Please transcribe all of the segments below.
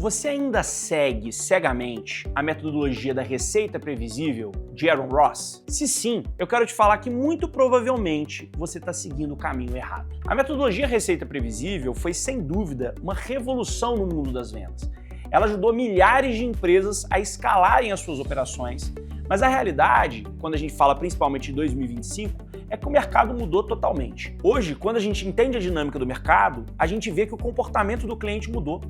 Você ainda segue cegamente a metodologia da receita previsível de Aaron Ross? Se sim, eu quero te falar que muito provavelmente você está seguindo o caminho errado. A metodologia receita previsível foi sem dúvida uma revolução no mundo das vendas. Ela ajudou milhares de empresas a escalarem as suas operações, mas a realidade, quando a gente fala principalmente de 2025, é que o mercado mudou totalmente. Hoje, quando a gente entende a dinâmica do mercado, a gente vê que o comportamento do cliente mudou.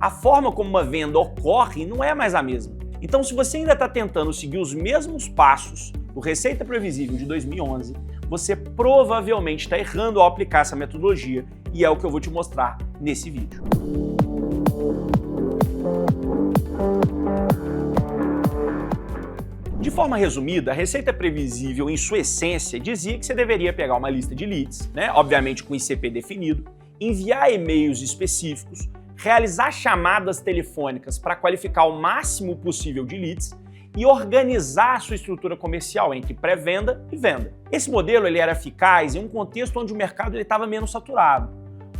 A forma como uma venda ocorre não é mais a mesma. Então, se você ainda está tentando seguir os mesmos passos do Receita Previsível de 2011, você provavelmente está errando ao aplicar essa metodologia e é o que eu vou te mostrar nesse vídeo. De forma resumida, a Receita Previsível, em sua essência, dizia que você deveria pegar uma lista de leads, obviamente com ICP definido, enviar e-mails específicos, realizar chamadas telefônicas para qualificar o máximo possível de leads e organizar a sua estrutura comercial entre pré-venda e venda. Esse modelo ele era eficaz em um contexto onde o mercado estava menos saturado,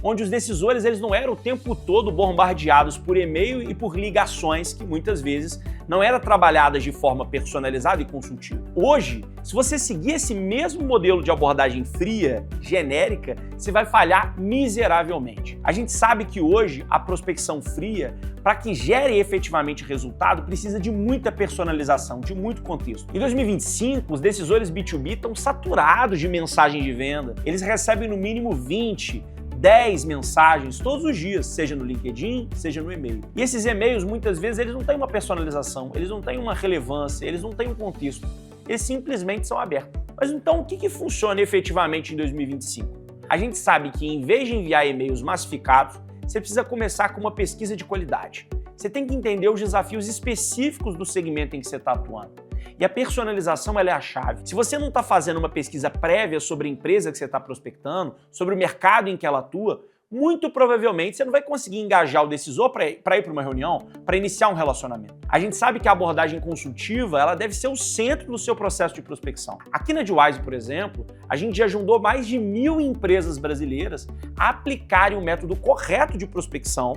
onde os decisores eles não eram o tempo todo bombardeados por e-mail e por ligações que muitas vezes não eram trabalhadas de forma personalizada e consultiva. Hoje, se você seguir esse mesmo modelo de abordagem fria, genérica, você vai falhar miseravelmente. A gente sabe que hoje a prospecção fria, para que gere efetivamente resultado, precisa de muita personalização, de muito contexto. Em 2025, os decisores B2B estão saturados de mensagens de venda. Eles recebem no mínimo 20, 10 mensagens todos os dias, seja no LinkedIn, seja no e-mail. E esses e-mails, muitas vezes, eles não têm uma personalização, eles não têm uma relevância, eles não têm um contexto. Eles simplesmente são abertos. Mas então, o que funciona efetivamente em 2025? A gente sabe que, em vez de enviar e-mails massificados, você precisa começar com uma pesquisa de qualidade. Você tem que entender os desafios específicos do segmento em que você está atuando. E a personalização ela é a chave. Se você não está fazendo uma pesquisa prévia sobre a empresa que você está prospectando, sobre o mercado em que ela atua, muito provavelmente você não vai conseguir engajar o decisor para ir para uma reunião, para iniciar um relacionamento. A gente sabe que a abordagem consultiva ela deve ser o centro do seu processo de prospecção. Aqui na Adwise, por exemplo, a gente já ajudou mais de 1.000 empresas brasileiras a aplicarem o método correto de prospecção,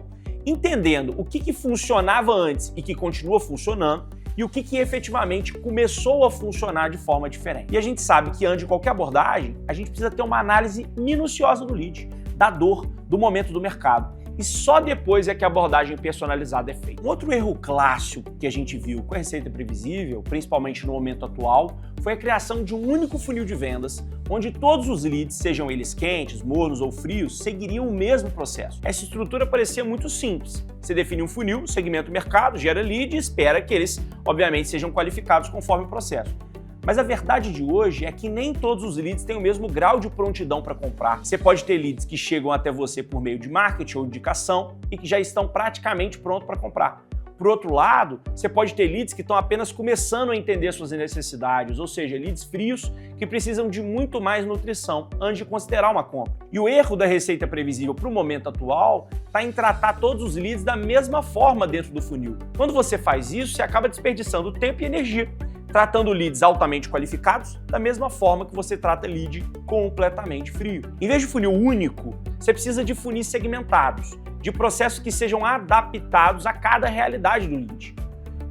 entendendo o que funcionava antes e que continua funcionando, e o que efetivamente começou a funcionar de forma diferente. E a gente sabe que antes de qualquer abordagem, a gente precisa ter uma análise minuciosa do lead, da dor, do momento do mercado. E só depois é que a abordagem personalizada é feita. Um outro erro clássico que a gente viu com a Receita Previsível, principalmente no momento atual, foi a criação de um único funil de vendas, onde todos os leads, sejam eles quentes, mornos ou frios, seguiriam o mesmo processo. Essa estrutura parecia muito simples. Você define um funil, segmenta o mercado, gera lead e espera que eles, obviamente, sejam qualificados conforme o processo. Mas a verdade de hoje é que nem todos os leads têm o mesmo grau de prontidão para comprar. Você pode ter leads que chegam até você por meio de marketing ou indicação e que já estão praticamente prontos para comprar. Por outro lado, você pode ter leads que estão apenas começando a entender suas necessidades, ou seja, leads frios que precisam de muito mais nutrição antes de considerar uma compra. E o erro da Receita Previsível para o momento atual está em tratar todos os leads da mesma forma dentro do funil. Quando você faz isso, você acaba desperdiçando tempo e energia, tratando leads altamente qualificados da mesma forma que você trata lead completamente frio. Em vez de funil único, você precisa de funis segmentados, de processos que sejam adaptados a cada realidade do lead.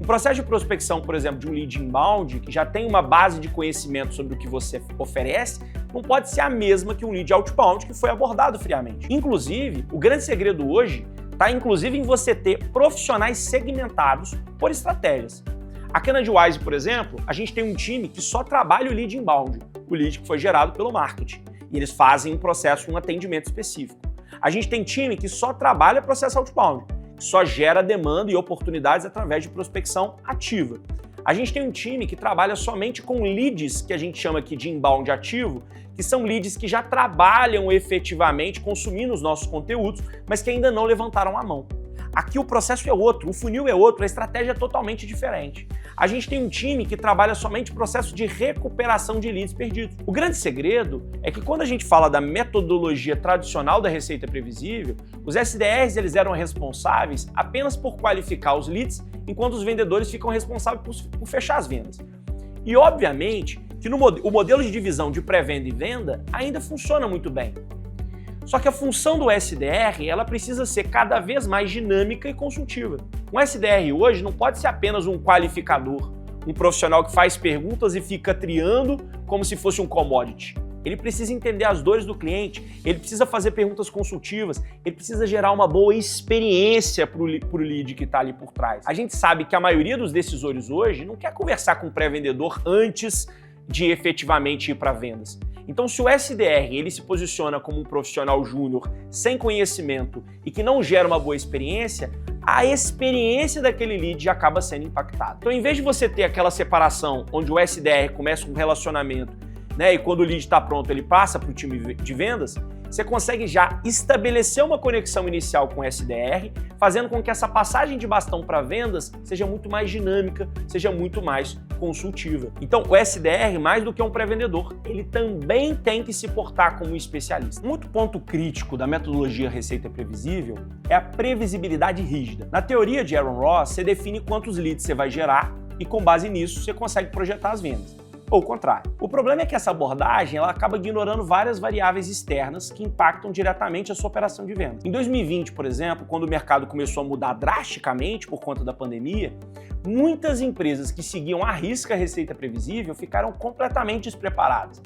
Um processo de prospecção, por exemplo, de um lead inbound, que já tem uma base de conhecimento sobre o que você oferece, não pode ser a mesma que um lead outbound que foi abordado friamente. Inclusive, o grande segredo hoje está em você ter profissionais segmentados por estratégias. Aqui na Adwise, por exemplo, a gente tem um time que só trabalha o lead inbound, o lead que foi gerado pelo marketing. E eles fazem um processo, um atendimento específico. A gente tem time que só trabalha processo outbound, que só gera demanda e oportunidades através de prospecção ativa. A gente tem um time que trabalha somente com leads, que a gente chama aqui de inbound ativo, que são leads que já trabalham efetivamente consumindo os nossos conteúdos, mas que ainda não levantaram a mão. Aqui o processo é outro, o funil é outro, a estratégia é totalmente diferente. A gente tem um time que trabalha somente processo de recuperação de leads perdidos. O grande segredo é que quando a gente fala da metodologia tradicional da Receita Previsível, os SDRs eles eram responsáveis apenas por qualificar os leads, enquanto os vendedores ficam responsáveis por fechar as vendas. E obviamente que o modelo de divisão de pré-venda e venda ainda funciona muito bem. Só que a função do SDR, ela precisa ser cada vez mais dinâmica e consultiva. Um SDR hoje não pode ser apenas um qualificador, um profissional que faz perguntas e fica triando como se fosse um commodity. Ele precisa entender as dores do cliente, ele precisa fazer perguntas consultivas, ele precisa gerar uma boa experiência para o lead que está ali por trás. A gente sabe que a maioria dos decisores hoje não quer conversar com o pré-vendedor antes de efetivamente ir para vendas. Então, se o SDR ele se posiciona como um profissional júnior sem conhecimento e que não gera uma boa experiência, a experiência daquele lead já acaba sendo impactada. Então, em vez de você ter aquela separação onde o SDR começa com um relacionamento, né, e quando o lead está pronto ele passa para o time de vendas, você consegue já estabelecer uma conexão inicial com o SDR, fazendo com que essa passagem de bastão para vendas seja muito mais dinâmica, seja muito mais consultiva. Então, o SDR, mais do que um pré-vendedor, ele também tem que se portar como um especialista. Um outro ponto crítico da metodologia Receita Previsível é a previsibilidade rígida. Na teoria de Aaron Ross, você define quantos leads você vai gerar e, com base nisso, você consegue projetar as vendas. Ou o contrário. O problema é que essa abordagem ela acaba ignorando várias variáveis externas que impactam diretamente a sua operação de venda. Em 2020, por exemplo, quando o mercado começou a mudar drasticamente por conta da pandemia, muitas empresas que seguiam à risca a receita previsível ficaram completamente despreparadas.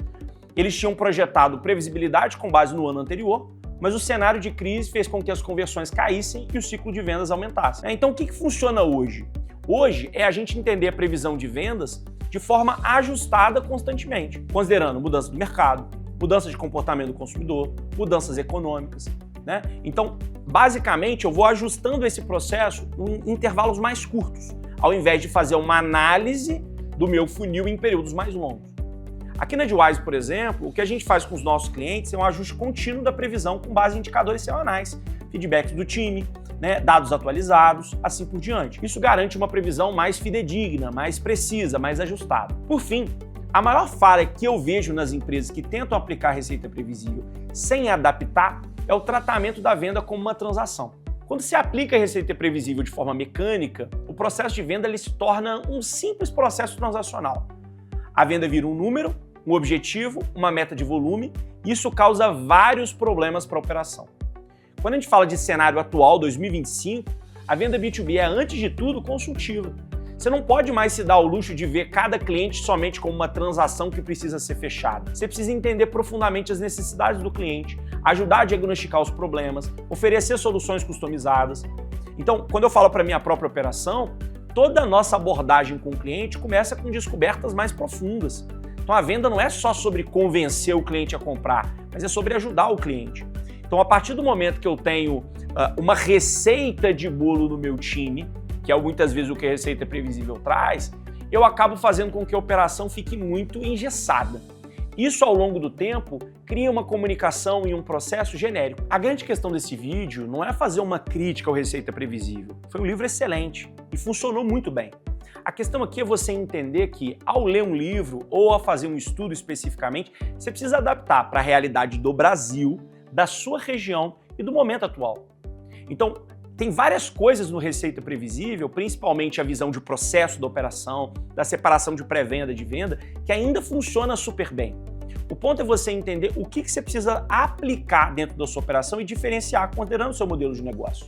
Eles tinham projetado previsibilidade com base no ano anterior, mas o cenário de crise fez com que as conversões caíssem e o ciclo de vendas aumentasse. Então, o que funciona hoje? Hoje é a gente entender a previsão de vendas de forma ajustada constantemente, considerando mudança do mercado, mudança de comportamento do consumidor, mudanças econômicas, né? Então, basicamente, eu vou ajustando esse processo em intervalos mais curtos, ao invés de fazer uma análise do meu funil em períodos mais longos. Aqui na Edgewise, por exemplo, o que a gente faz com os nossos clientes é um ajuste contínuo da previsão com base em indicadores semanais, feedbacks do time, né, dados atualizados, assim por diante. Isso garante uma previsão mais fidedigna, mais precisa, mais ajustada. Por fim, a maior falha que eu vejo nas empresas que tentam aplicar a receita previsível sem adaptar é o tratamento da venda como uma transação. Quando se aplica a receita previsível de forma mecânica, o processo de venda ele se torna um simples processo transacional. A venda vira um número, um objetivo, uma meta de volume, e isso causa vários problemas para a operação. Quando a gente fala de cenário atual, 2025, a venda B2B é, antes de tudo, consultiva. Você não pode mais se dar ao luxo de ver cada cliente somente como uma transação que precisa ser fechada. Você precisa entender profundamente as necessidades do cliente, ajudar a diagnosticar os problemas, oferecer soluções customizadas. Então, quando eu falo para a minha própria operação, toda a nossa abordagem com o cliente começa com descobertas mais profundas. Então, a venda não é só sobre convencer o cliente a comprar, mas é sobre ajudar o cliente. Então, a partir do momento que eu tenho uma receita de bolo no meu time, que é muitas vezes o que a receita previsível traz, eu acabo fazendo com que a operação fique muito engessada. Isso, ao longo do tempo, cria uma comunicação e um processo genérico. A grande questão desse vídeo não é fazer uma crítica ao Receita Previsível. Foi um livro excelente e funcionou muito bem. A questão aqui é você entender que, ao ler um livro ou ao fazer um estudo especificamente, você precisa adaptar para a realidade do Brasil, da sua região e do momento atual. Então, tem várias coisas no Receita Previsível, principalmente a visão de processo da operação, da separação de pré-venda e de venda, que ainda funciona super bem. O ponto é você entender o que você precisa aplicar dentro da sua operação e diferenciar considerando o seu modelo de negócio.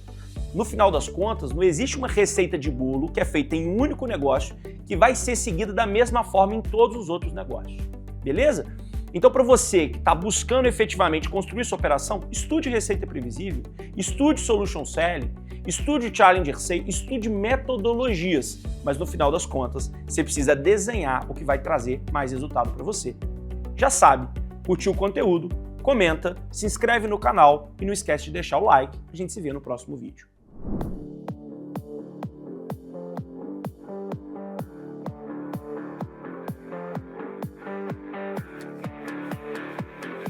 No final das contas, não existe uma receita de bolo que é feita em um único negócio que vai ser seguida da mesma forma em todos os outros negócios. Beleza? Então, para você que está buscando efetivamente construir sua operação, estude Receita Previsível, estude Solution Selling, estude Challenger Sale, estude metodologias, mas no final das contas, você precisa desenhar o que vai trazer mais resultado para você. Já sabe, curtiu o conteúdo, comenta, se inscreve no canal e não esquece de deixar o like. A gente se vê no próximo vídeo.